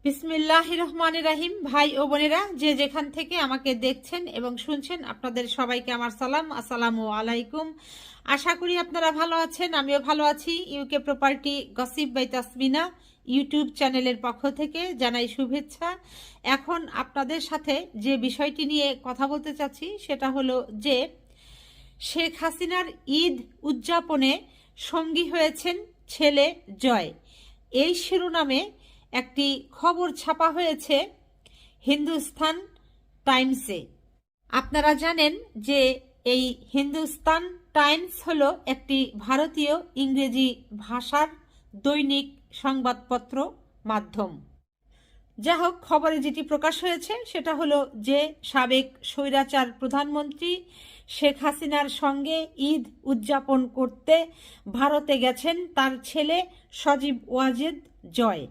বিসমিল্লাহির রহমানির রহিম। ভাই ও বোনেরা, যে যেখান থেকে আমাকে দেখছেন এবং শুনছেন, আপনাদের সবাইকে আমার সালাম, আসসালামু আলাইকুম। আশা করি আপনারা ভালো আছেন, আমিও ভালো আছি। UK property gossip by Tasmina YouTube চ্যানেলের পক্ষ থেকে জানাই শুভেচ্ছা। এখন আপনাদের সাথে যে বিষয়টি নিয়ে কথা বলতে চাচ্ছি সেটা হলো যে শেখ হাসিনার ঈদ উদযাপনে সঙ্গী হয়েছেন ছেলে জয়। এই শিরোনামে একটি খবর ছাপা হয়েছে হিন্দুস্তান টাইমসে। আপনারা জানেন যে এই হিন্দুস্তান টাইমস হলো একটি ভারতীয় ইংরেজি ভাষার দৈনিক সংবাদপত্র মাধ্যম। যা হোক, খবরে যেটি প্রকাশ হয়েছে সেটা হলো যে সাবেক স্বৈরাচার প্রধানমন্ত্রী শেখ হাসিনার সঙ্গে ঈদ উদযাপন করতে ভারতে গেছেন তার ছেলে সজীব ওয়াজেদ জয়।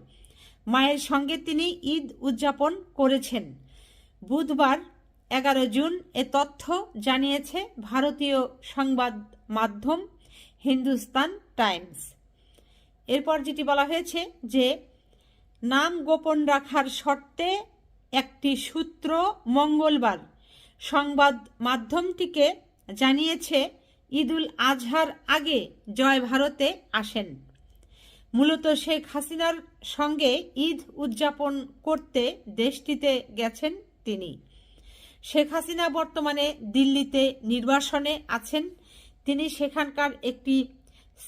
মায়ের সঙ্গে তিনি ঈদ উদযাপন করেছেন। বুধবার 11 জুন এ তথ্য জানিয়েছে ভারতীয় সংবাদ মাধ্যম হিন্দুস্তান টাইমস। এরপর যেটি বলা হয়েছে যে নাম গোপন রাখার শর্তে একটি সূত্র মঙ্গলবার সংবাদ মাধ্যমটিকে জানিয়েছে ঈদুল আজহার আগে জয় ভারতে আসেন। মূলত শেখ হাসিনার সঙ্গে ঈদ উদযাপন করতে দেশটিতে গেছেন তিনি। শেখ হাসিনা বর্তমানে দিল্লিতে নির্বাসনে আছেন। তিনি সেখানকার একটি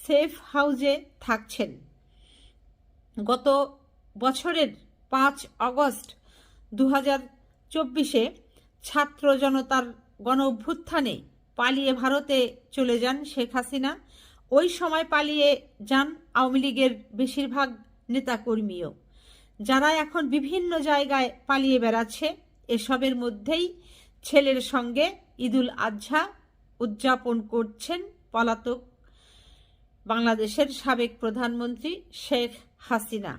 সেফ হাউজে থাকছেন। গত বছরের 5 আগস্ট 2024-এ ছাত্র জনতার গণ অভ্যুত্থানে পালিয়ে ভারতে চলে যান শেখ হাসিনা। ওই সময় পালিয়ে যান আওয়ামী লীগের বেশিরভাগ নেতাকর্মীও, যারা এখন বিভিন্ন জায়গায় পালিয়ে বেড়াচ্ছে। এসবের মধ্যেই ছেলের সঙ্গে ঈদুল আজহা উদযাপন করছেন পলাতক বাংলাদেশের সাবেক প্রধানমন্ত্রী শেখ হাসিনা।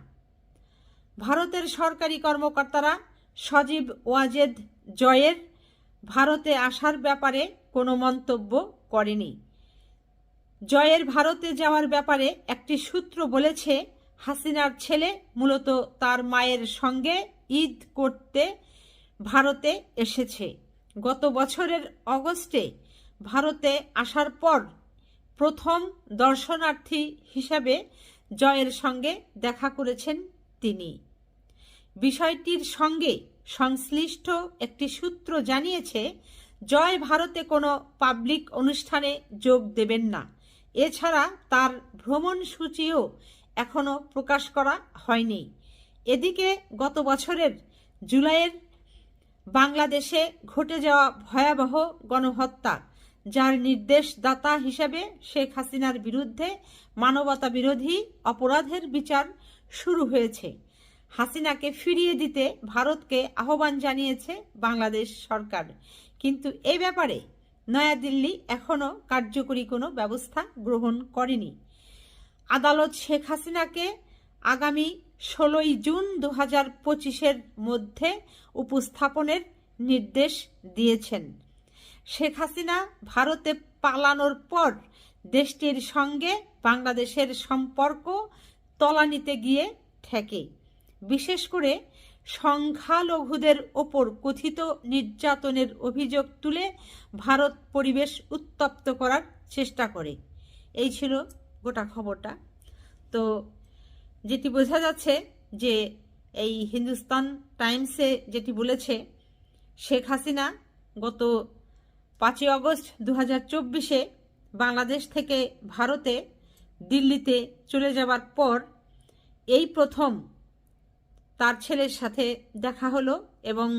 ভারতের সরকারি কর্মকর্তারা সজীব ওয়াজেদ জয়ের ভারতে আসার ব্যাপারে কোনো মন্তব্য করেনি। জয়ের ভারতে যাওয়ার ব্যাপারে একটি সূত্র বলেছে, হাসিনার ছেলে মূলত তার মায়ের সঙ্গে ঈদ করতে ভারতে এসেছে। গত বছরের অগস্টে ভারতে আসার পর প্রথম দর্শনার্থী হিসাবে জয়ের সঙ্গে দেখা করেছেন তিনি। বিষয়টির সঙ্গে সংশ্লিষ্ট একটি সূত্র জানিয়েছে, জয় ভারতে কোনো পাবলিক অনুষ্ঠানে যোগ দেবেন না। এছাড়া তার ভ্রমণসূচিও এখনও প্রকাশ করা হয়নি। এদিকে গত বছরের জুলাইয়ের বাংলাদেশে ঘটে যাওয়া ভয়াবহ গণহত্যা, যার নির্দেশদাতা হিসেবে শেখ হাসিনার বিরুদ্ধে মানবতা বিরোধী অপরাধের বিচার শুরু হয়েছে। হাসিনাকে ফিরিয়ে দিতে ভারতকে আহ্বান জানিয়েছে বাংলাদেশ সরকার, কিন্তু এই ব্যাপারে নয়াদিল্লি এখনও কার্যকরী কোনো ব্যবস্থা গ্রহণ করেনি। আদালত শেখ হাসিনাকে আগামী 16 জুন 2025-এর মধ্যে উপস্থাপনের নির্দেশ দিয়েছেন। শেখ হাসিনা ভারতে পালানোর পর দেশটির সঙ্গে বাংলাদেশের সম্পর্ক তলানিতে গিয়ে ঠেকে। বিশেষ করে সংখ্যালঘুদের ওপর কথিত নির্যাতনের অভিযোগ তুলে ভারত পরিবেশ উত্তপ্ত করার চেষ্টা করে। এই ছিল গোটা খবরটা। তো যেটি বোঝা যাচ্ছে যে এই হিন্দুস্তান টাইমসে যেটি বলেছে, শেখ হাসিনা গত 5 আগস্ট 2024-এ বাংলাদেশ থেকে ভারতে দিল্লিতে চলে যাবার পর এই প্রথম তার ছেলের সাথে দেখা হলো, এবং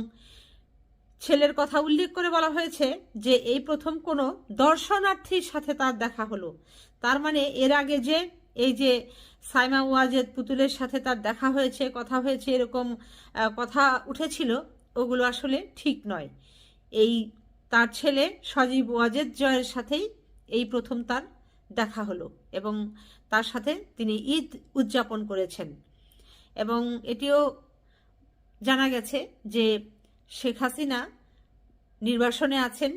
ছেলের কথা উল্লেখ করে বলা হয়েছে যে এই প্রথম কোনো দর্শনার্থীর সাথে তার দেখা হলো। তার মানে এর আগে যে এই যে সাইমা ওয়াজেদ পুতুলের সাথে তার দেখা হয়েছে, কথা হয়েছে, এরকম কথা উঠেছিল, ওগুলো আসলে ঠিক নয়। এই তার ছেলে সজীব ওয়াজেদ জয়ের সাথেই এই প্রথম তার দেখা হলো, এবং তার সাথে তিনি ঈদ উদযাপন করেছেন। এবং এটিও জানা গেছে যে শেখ হাসিনা নির্বাসনে আছেন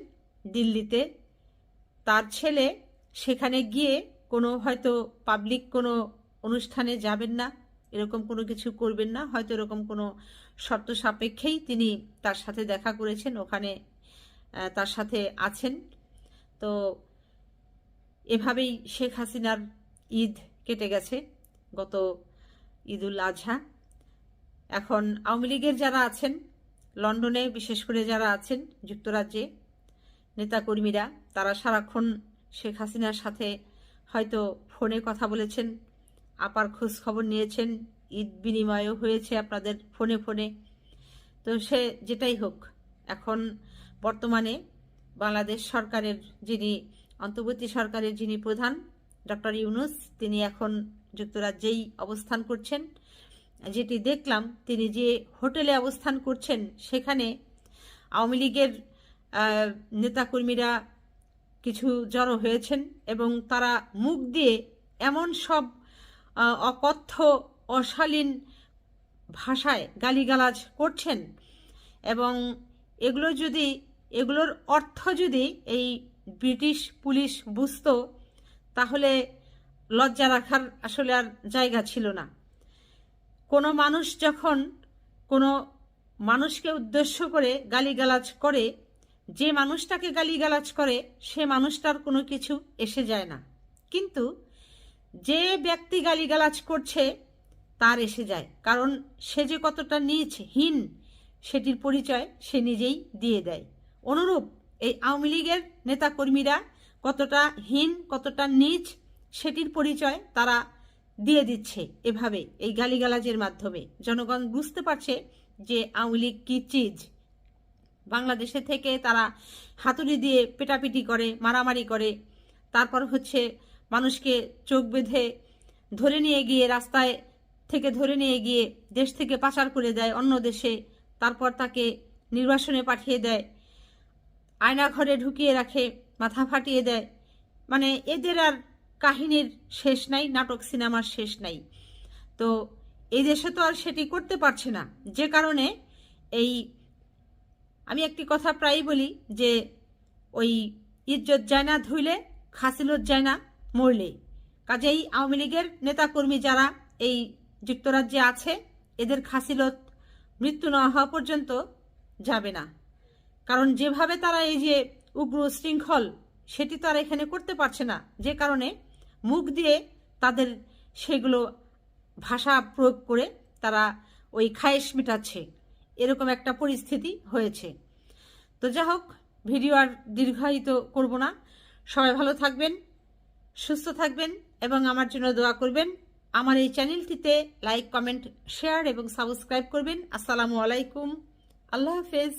দিল্লিতে। তার ছেলে সেখানে গিয়ে কোনো হয়তো পাবলিক কোনো অনুষ্ঠানে যাবেন না, এরকম কোনো কিছু করবেন না, হয়তো এরকম কোনো শর্ত সাপেক্ষেই তিনি তার সাথে দেখা করেছেন, ওখানে তার সাথে আছেন। তো এভাবেই শেখ হাসিনার ঈদ কেটে গেছে, গত ঈদুল আজহা। এখন আওয়ামী লীগের যারা আছেন লন্ডনে, বিশেষ করে যারা আছেন যুক্তরাজ্যে নেতাকর্মীরা, তারা সারাক্ষণ শেখ হাসিনার সাথে হয়তো ফোনে কথা বলেছেন, আপার খোঁজ খবর নিয়েছেন, ঈদ বিনিময়ও হয়েছে আপনাদের ফোনে ফোনে। তো সে যেটাই হোক, এখন বর্তমানে বাংলাদেশ সরকারের যিনি অন্তর্বর্তী সরকারের যিনি প্রধান ডক্টর ইউনূস, তিনি এখন যুক্তরাজ্যেই অবস্থান করছেন। যেটি দেখলাম, তিনি যে হোটেলে অবস্থান করছেন সেখানে আওয়ামী লীগের নেতাকর্মীরা কিছু জড়ো হয়েছেন এবং তারা মুখ দিয়ে এমন সব অকথ্য অশালীন ভাষায় গালিগালাজ করছেন, এবং এগুলোর অর্থ যদি এই ব্রিটিশ পুলিশ বুঝতো তাহলে লজ্জা রাখার আসলে আর জায়গা ছিল না। কোনো মানুষ যখন কোনো মানুষকে উদ্দেশ্য করে গালিগালাজ করে, যে মানুষটাকে গালিগালাজ করে সে মানুষটার কোনো কিছু এসে যায় না, কিন্তু যে ব্যক্তি গালিগালাজ করছে তার এসে যায়, কারণ সে যে কতটা নীচ হীন সেটির পরিচয় সে নিজেই দিয়ে দেয়। অনুরূপ এই আওয়ামী লীগের নেতাকর্মীরা কতটা হীন, কতটা নীচ সেটির পরিচয় তারা দিয়ে দিচ্ছে এভাবে, এই গালিগালাজের মাধ্যমে। জনগণ বুঝতে পারছে যে আওয়ামী লীগ কী চিজ। বাংলাদেশে থেকে তারা হাতুড়ি দিয়ে পেটাপিটি করে, মারামারি করে, তারপর হচ্ছে মানুষকে চোখ বেঁধে ধরে নিয়ে গিয়ে রাস্তায় থেকে ধরে নিয়ে গিয়ে দেশ থেকে পাচার করে দেয় অন্য দেশে, তারপর তাকে নির্বাসনে পাঠিয়ে দেয়, আয়না ঘরে ঢুকিয়ে রাখে, মাথা ফাটিয়ে দেয়। মানে এদের আর কাহিনীর শেষ নাই, নাটক সিনেমার শেষ নাই। তো এই দেশে তো আর সেটি করতে পারছে না, যে কারণে আমি একটি কথা প্রায়ই বলি যে ওই ইজ্জত যায় না ধুইলে খাসিলত যায় না মরলে। কাজেই আওয়ামী লীগের নেতাকর্মী যারা এই যুক্তরাজ্যে আছে, এদের খাসিলত মৃত্যু না হওয়া পর্যন্ত যাবে না, কারণ যেভাবে তারা এই যে উগ্র শৃঙ্খল সেটি তো আর এখানে করতে পারছে না, যে কারণে মুখ দিয়ে তাদের সেগুলো ভাষা প্রয়োগ করে তারা ওই খায়েশ মেটাচ্ছে, এরকম একটা পরিস্থিতি হয়েছে। তো যা হোক, ভিডিও আর দীর্ঘায়িত করব না। সবাই ভালো থাকবেন, সুস্থ থাকবেন এবং আমার জন্য দোয়া করবেন। আমার এই চ্যানেলটিতে লাইক, কমেন্ট, শেয়ার এবং সাবস্ক্রাইব করবেন। আসসালামু আলাইকুম, আল্লাহ হাফেজ।